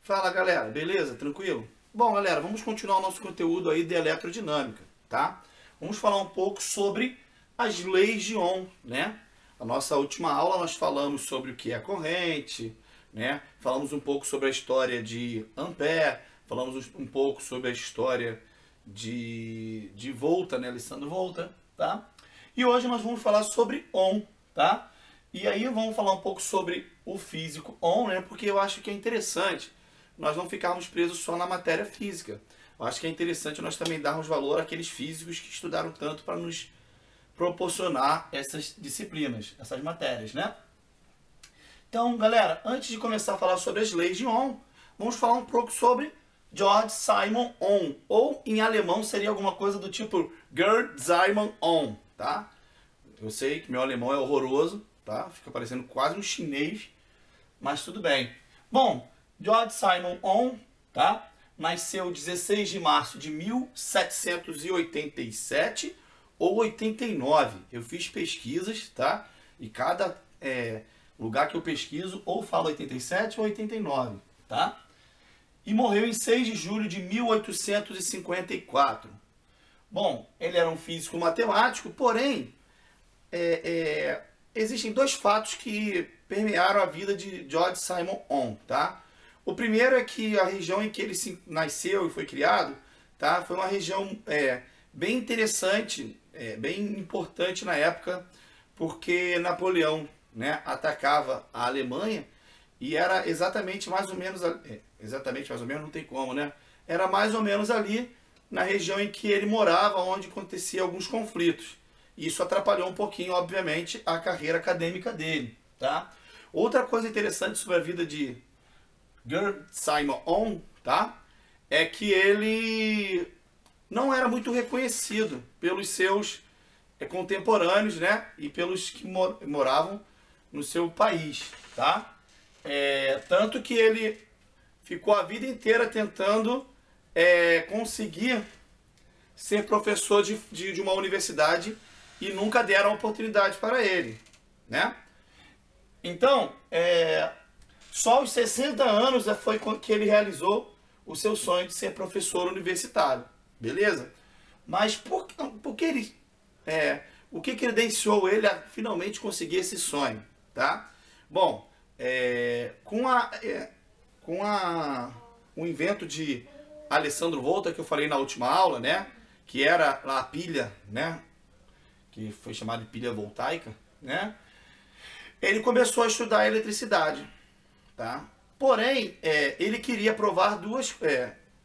Fala galera, beleza? Tranquilo? Bom galera, vamos continuar o nosso conteúdo aí de eletrodinâmica, tá? Vamos falar um pouco sobre as leis de Ohm, né? A nossa última aula nós falamos sobre o que é corrente, né? Falamos um pouco sobre a história de Ampère, falamos um pouco sobre a história de Volta, né? Alessandro Volta, tá? E hoje nós vamos falar sobre Ohm, tá? E aí vamos falar um pouco sobre o físico Ohm, né? Porque eu acho que é interessante nós não ficarmos presos só na matéria física. Eu acho que é interessante nós também darmos valor àqueles físicos que estudaram tanto para nos proporcionar essas disciplinas, essas matérias, né? Então, galera, antes de começar a falar sobre as leis de Ohm, vamos falar um pouco sobre Georg Simon Ohm, ou em alemão seria alguma coisa do tipo Gerd Simon Ohm, tá? Eu sei que meu alemão é horroroso, tá? Fica parecendo quase um chinês, mas tudo bem. Bom, Georg Simon Ohm, tá? Nasceu 16 de março de 1787 ou 89. Eu fiz pesquisas, tá? E cada lugar que eu pesquiso ou fala 87 ou 89, tá? E morreu em 6 de julho de 1854. Bom, ele era um físico matemático, porém, existem dois fatos que permearam a vida de Georg Simon Ohm, tá? O primeiro é que a região em que ele nasceu e foi criado, tá, foi uma região bem interessante, bem importante na época, porque Napoleão, né, atacava a Alemanha e era exatamente mais ou menos, não tem como, né? Era mais ou menos ali na região em que ele morava, onde acontecia alguns conflitos. Isso atrapalhou um pouquinho, obviamente, a carreira acadêmica dele, tá? Outra coisa interessante sobre a vida de Gerd Simon Ohm, tá? É que ele não era muito reconhecido pelos seus contemporâneos, né? E pelos que moravam no seu país, tá? Tanto que ele ficou a vida inteira tentando conseguir ser professor de uma universidade e nunca deram oportunidade para ele, né? Então, só aos 60 anos foi que ele realizou o seu sonho de ser professor universitário, beleza? Mas por que ele, o que credenciou ele a finalmente conseguir esse sonho, tá? Bom, com o invento de Alessandro Volta, que eu falei na última aula, né? Que era a pilha, né? Que foi chamada de pilha voltaica, né? Ele começou a estudar eletricidade, tá? Porém, ele queria provar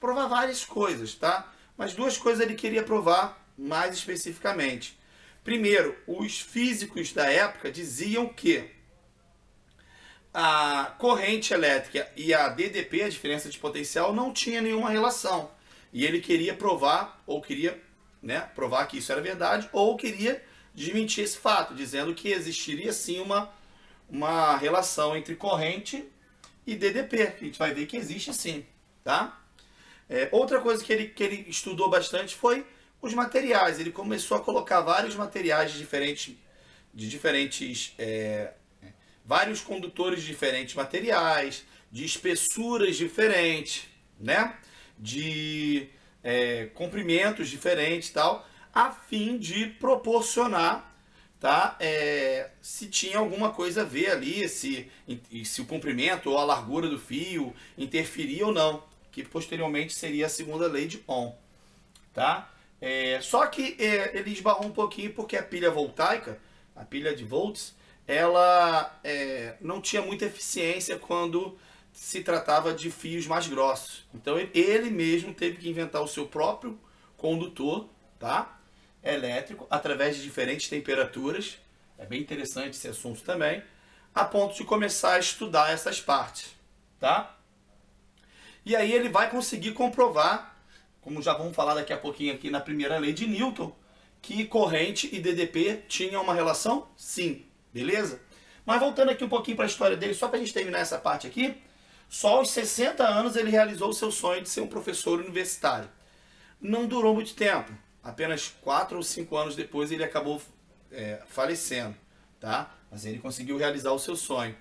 provar várias coisas, tá? Mas duas coisas ele queria provar mais especificamente. Primeiro, os físicos da época diziam que a corrente elétrica e a DDP, a diferença de potencial, não tinha nenhuma relação. E ele queria provar, ou queria, né, provar que isso era verdade, ou queria desmentir esse fato, dizendo que existiria sim uma relação entre corrente e DDP, que a gente vai ver que existe sim, tá? Outra coisa que ele estudou bastante foi os materiais. Ele começou a colocar vários materiais vários condutores de diferentes materiais, de espessuras diferentes, né? De comprimentos diferentes, tal, a fim de proporcionar, tá? Se tinha alguma coisa a ver ali, se o comprimento ou a largura do fio interferia ou não, que posteriormente seria a segunda lei de Ohm, tá? Só que ele esbarrou um pouquinho porque a pilha voltaica, a pilha de volts, ela não tinha muita eficiência quando se tratava de fios mais grossos. Então ele mesmo teve que inventar o seu próprio condutor, tá? Elétrico, através de diferentes temperaturas. É bem interessante esse assunto também, a ponto de começar a estudar essas partes, tá? E aí ele vai conseguir comprovar, como já vamos falar daqui a pouquinho aqui na primeira lei de Newton, que corrente e DDP tinham uma relação? Sim, beleza? Mas voltando aqui um pouquinho para a história dele, só para a gente terminar essa parte aqui, só aos 60 anos ele realizou o seu sonho de ser um professor universitário. Não durou muito tempo, apenas 4 ou 5 anos depois ele acabou falecendo, tá? Mas ele conseguiu realizar o seu sonho.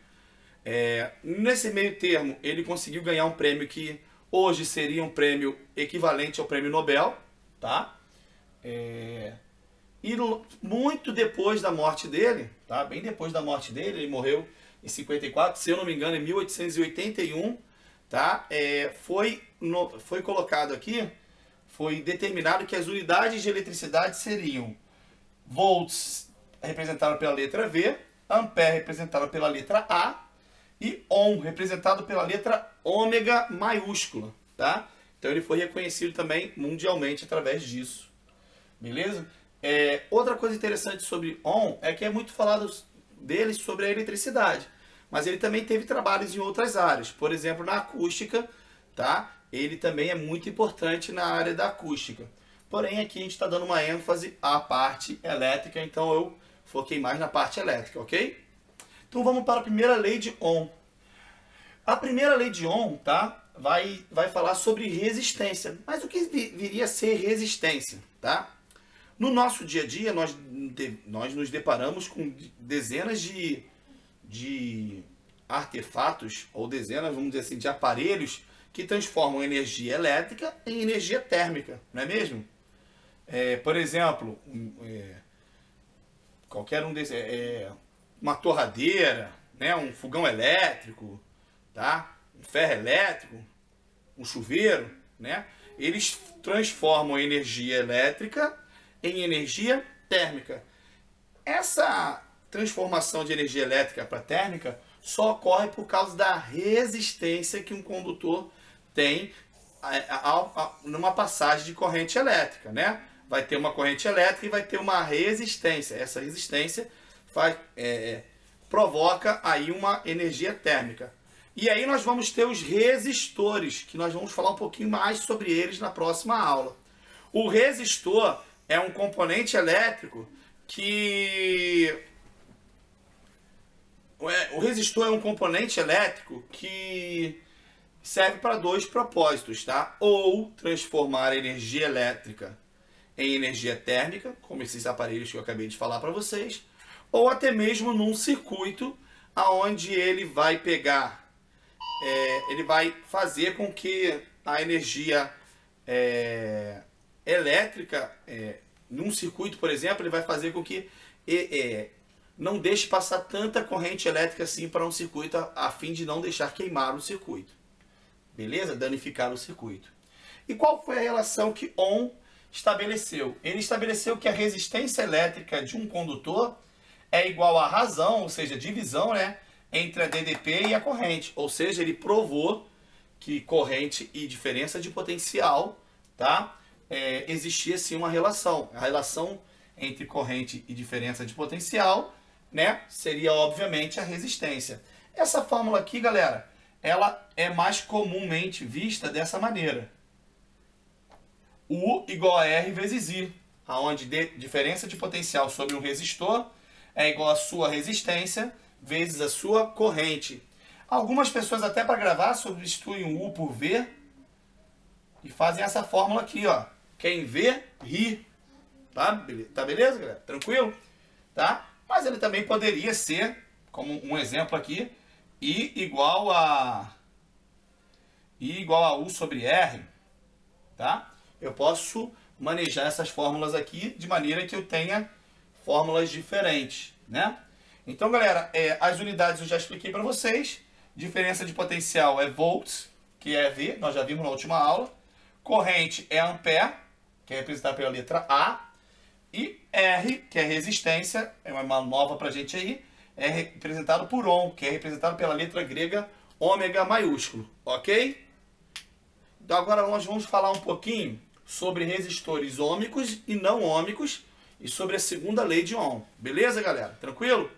Nesse meio termo, ele conseguiu ganhar um prêmio que hoje seria um prêmio equivalente ao prêmio Nobel, tá? E muito depois da morte dele, tá? Bem depois da morte dele, ele morreu em 54, se eu não me engano, em 1881, tá? Foi colocado aqui, foi determinado que as unidades de eletricidade seriam volts, representado pela letra V, ampere, representado pela letra A, e ohm, representado pela letra ômega maiúscula, tá? Então ele foi reconhecido também mundialmente através disso, beleza? Outra coisa interessante sobre ohm é que é muito falado dele sobre a eletricidade, mas ele também teve trabalhos em outras áreas, por exemplo, na acústica, tá? Ele também é muito importante na área da acústica. Porém, aqui a gente está dando uma ênfase à parte elétrica, então eu foquei mais na parte elétrica, ok? Então vamos para a primeira lei de Ohm. A primeira lei de Ohm, tá? Vai falar sobre resistência. Mas o que viria a ser resistência, tá? No nosso dia a dia, nós nos deparamos com dezenas de artefatos, ou dezenas, vamos dizer assim, de aparelhos que transformam energia elétrica em energia térmica, não é mesmo? Por exemplo, qualquer um desses, uma torradeira, né, um fogão elétrico, tá? Um ferro elétrico, um chuveiro, né? Eles transformam a energia elétrica em energia térmica. Essa transformação de energia elétrica para térmica só ocorre por causa da resistência que um condutor tem numa passagem de corrente elétrica, né? Vai ter uma corrente elétrica e vai ter uma resistência. Essa resistência provoca aí uma energia térmica. E aí nós vamos ter os resistores, que nós vamos falar um pouquinho mais sobre eles na próxima aula. O resistor é um componente elétrico que... O resistor é um componente elétrico que serve para dois propósitos, tá? Ou transformar energia elétrica em energia térmica, como esses aparelhos que eu acabei de falar para vocês, ou até mesmo num circuito aonde ele vai pegar, ele vai fazer com que a energia elétrica, num circuito, por exemplo, ele vai fazer com que não deixe passar tanta corrente elétrica assim para um circuito, a fim de não deixar queimar o circuito. Beleza? Danificar o circuito. E qual foi a relação que Ohm estabeleceu? Ele estabeleceu que a resistência elétrica de um condutor é igual à razão, ou seja, divisão, né, entre a DDP e a corrente. Ou seja, ele provou que corrente e diferença de potencial, tá? Existia sim uma relação. A relação entre corrente e diferença de potencial, né, seria obviamente a resistência. Essa fórmula aqui, galera, ela é mais comumente vista dessa maneira. U igual a R vezes I, onde diferença de potencial sobre um resistor é igual a sua resistência vezes a sua corrente. Algumas pessoas até para gravar substituem o U por V e fazem essa fórmula aqui, ó. Quem vê, ri. Tá beleza, galera? Tranquilo? Tá? Mas ele também poderia ser, como um exemplo aqui, I igual a U sobre R, tá? Eu posso manejar essas fórmulas aqui de maneira que eu tenha fórmulas diferentes, né? Então, galera, as unidades eu já expliquei para vocês. Diferença de potencial é volts, que é V, nós já vimos na última aula. Corrente é ampere, que é representado pela letra A. E R, que é resistência, é uma nova para a gente aí, é representado por Ohm, que é representado pela letra grega ômega maiúsculo, ok? Então agora nós vamos falar um pouquinho sobre resistores ômicos e não ômicos e sobre a segunda lei de Ohm. Beleza, galera? Tranquilo?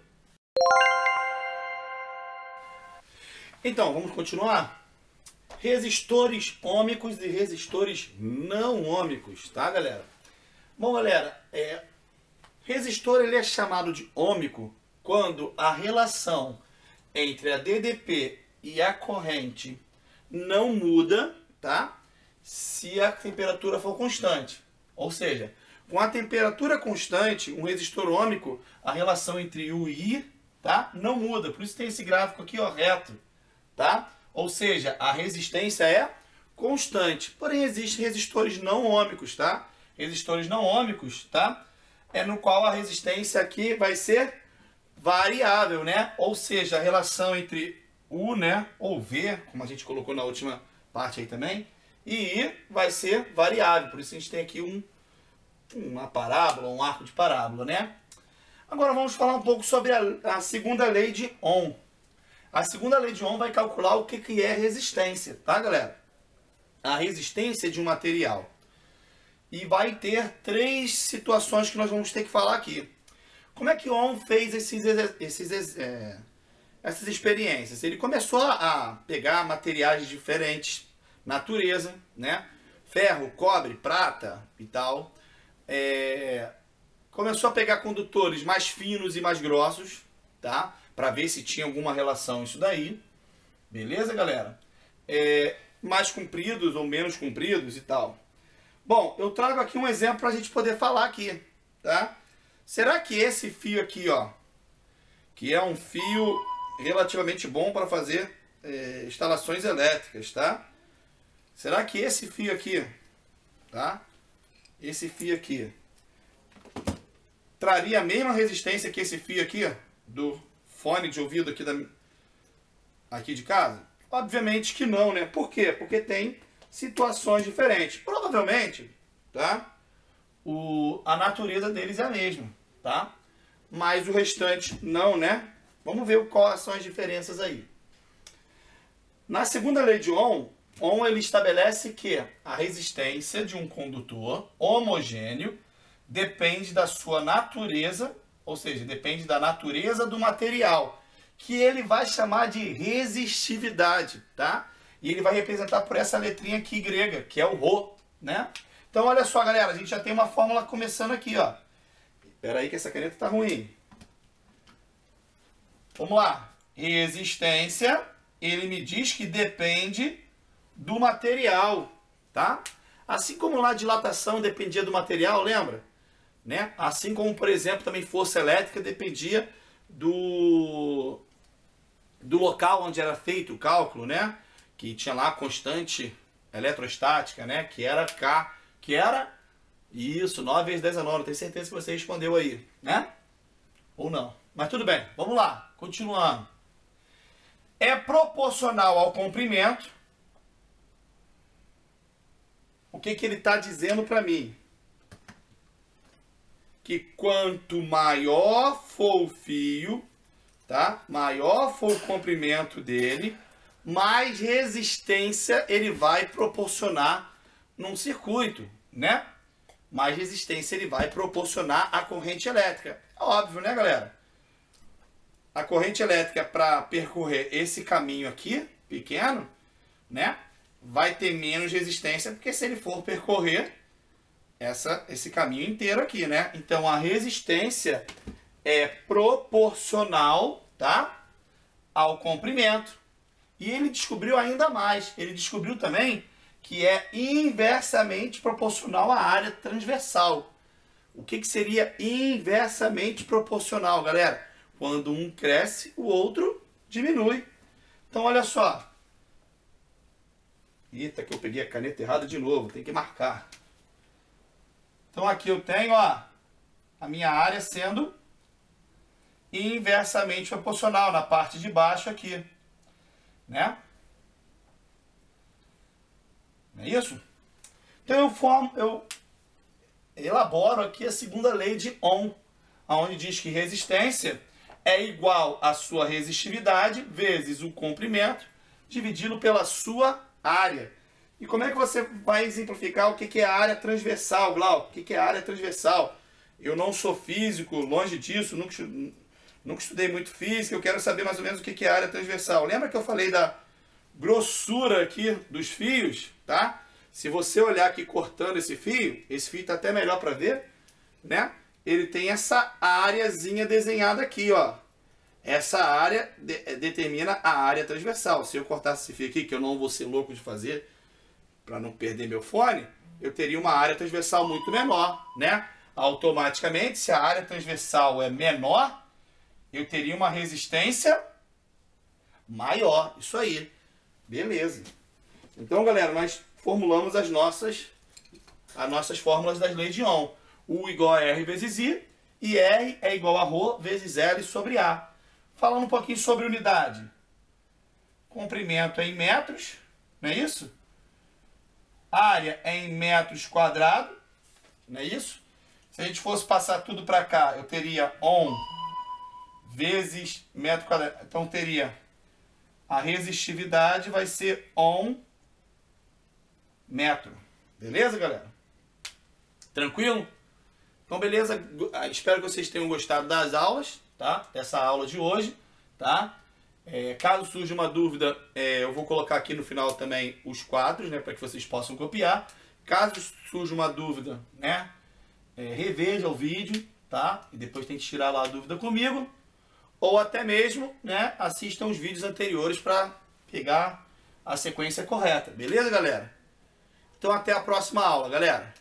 Então, vamos continuar? Resistores ômicos e resistores não ômicos, tá, galera? Bom, galera, resistor ele é chamado de ômico quando a relação entre a DDP e a corrente não muda, tá? Se a temperatura for constante. Ou seja, com a temperatura constante, um resistor ômico, a relação entre U e I tá? Não muda, por isso tem esse gráfico aqui, ó, reto, tá? Ou seja, a resistência é constante, porém existem resistores não ômicos, tá? Resistores não ômicos, tá? É no qual a resistência aqui vai ser variável, né? Ou seja, a relação entre U, né, ou V, como a gente colocou na última parte aí também, e I vai ser variável, por isso a gente tem aqui uma parábola, um arco de parábola, né? Agora vamos falar um pouco sobre a segunda lei de Ohm. A segunda lei de Ohm vai calcular o que é resistência, tá, galera? A resistência de um material. E vai ter três situações que nós vamos ter que falar aqui. Como é que Ohm fez essas experiências? Ele começou a pegar materiais de diferentes natureza, né? Ferro, cobre, prata e tal. Começou a pegar condutores mais finos e mais grossos, tá? Para ver se tinha alguma relação isso daí. Beleza, galera? Mais compridos ou menos compridos e tal. Bom, eu trago aqui um exemplo para a gente poder falar aqui, tá? Será que esse fio aqui, ó, que é um fio relativamente bom para fazer instalações elétricas, tá? Será que esse fio aqui, tá? Esse fio aqui traria a mesma resistência que esse fio aqui, ó, do fone de ouvido aqui de casa? Obviamente que não, né? Por quê? Porque tem situações diferentes. Provavelmente, tá? A natureza deles é a mesma, tá? Mas o restante não, né? Vamos ver quais são as diferenças aí. Na segunda lei de Ohm, Ohm ele estabelece que a resistência de um condutor homogêneo depende da sua natureza, ou seja, depende da natureza do material, que ele vai chamar de resistividade, tá? E ele vai representar por essa letrinha aqui grega, que é o Rho, né? Então, olha só, galera, a gente já tem uma fórmula começando aqui, ó. Espera aí que essa caneta tá ruim. Vamos lá. Resistência, ele me diz que depende do material, tá? Assim como lá a dilatação dependia do material, lembra? Né? Assim como, por exemplo, também força elétrica dependia do local onde era feito o cálculo, né? Que tinha lá a constante eletrostática, né? Que era K, que era isso, 9 vezes 10 a 9. Tenho certeza que você respondeu aí, né? Ou não. Mas tudo bem, vamos lá, continuando. É proporcional ao comprimento. O que ele está dizendo para mim? Que quanto maior for o fio, tá? Maior for o comprimento dele, mais resistência ele vai proporcionar num circuito, né? Mais resistência ele vai proporcionar à corrente elétrica. É óbvio, né, galera? A corrente elétrica, para percorrer esse caminho aqui, pequeno, né? Vai ter menos resistência, porque se ele for percorrer esse caminho inteiro aqui, né? Então, a resistência é proporcional, tá? Ao comprimento. E ele descobriu ainda mais. Ele descobriu também que é inversamente proporcional à área transversal. O que seria inversamente proporcional, galera? Quando um cresce, o outro diminui. Então, olha só. Eita, que eu peguei a caneta errada de novo. Tem que marcar. Então, aqui eu tenho, ó, a minha área sendo inversamente proporcional na parte de baixo aqui, né? Não é isso? Então, eu elaboro aqui a segunda lei de Ohm, onde diz que resistência é igual à sua resistividade vezes o comprimento dividido pela sua área. E como é que você vai exemplificar o que é a área transversal, Glauco? O que é a área transversal? Eu não sou físico, longe disso, nunca estudei muito física, eu quero saber mais ou menos o que é a área transversal. Lembra que eu falei da grossura aqui dos fios, tá? Se você olhar aqui cortando esse fio está até melhor para ver, né? Ele tem essa areazinha desenhada aqui, ó. Essa área determina a área transversal. Se eu cortasse esse fio aqui, que eu não vou ser louco de fazer, para não perder meu fone, eu teria uma área transversal muito menor, né? Automaticamente, se a área transversal é menor, eu teria uma resistência maior. Isso aí. Beleza. Então, galera, nós formulamos as nossas fórmulas das leis de Ohm. U igual a R vezes I, e R é igual a ρ vezes L sobre A. Falando um pouquinho sobre unidade. Comprimento é em metros, não é isso? Área é em metros quadrados, não é isso? Se a gente fosse passar tudo para cá, eu teria Ohm vezes metro quadrado. Então, teria a resistividade vai ser Ohm metro. Beleza, galera? Tranquilo? Então, beleza? Espero que vocês tenham gostado das aulas, tá? Dessa aula de hoje, tá? Caso surja uma dúvida, eu vou colocar aqui no final também os quadros, né? Para que vocês possam copiar. Caso surja uma dúvida, né? Reveja o vídeo, tá? E depois tente tirar lá a dúvida comigo. Ou até mesmo, né? Assistam os vídeos anteriores para pegar a sequência correta. Beleza, galera? Então, até a próxima aula, galera.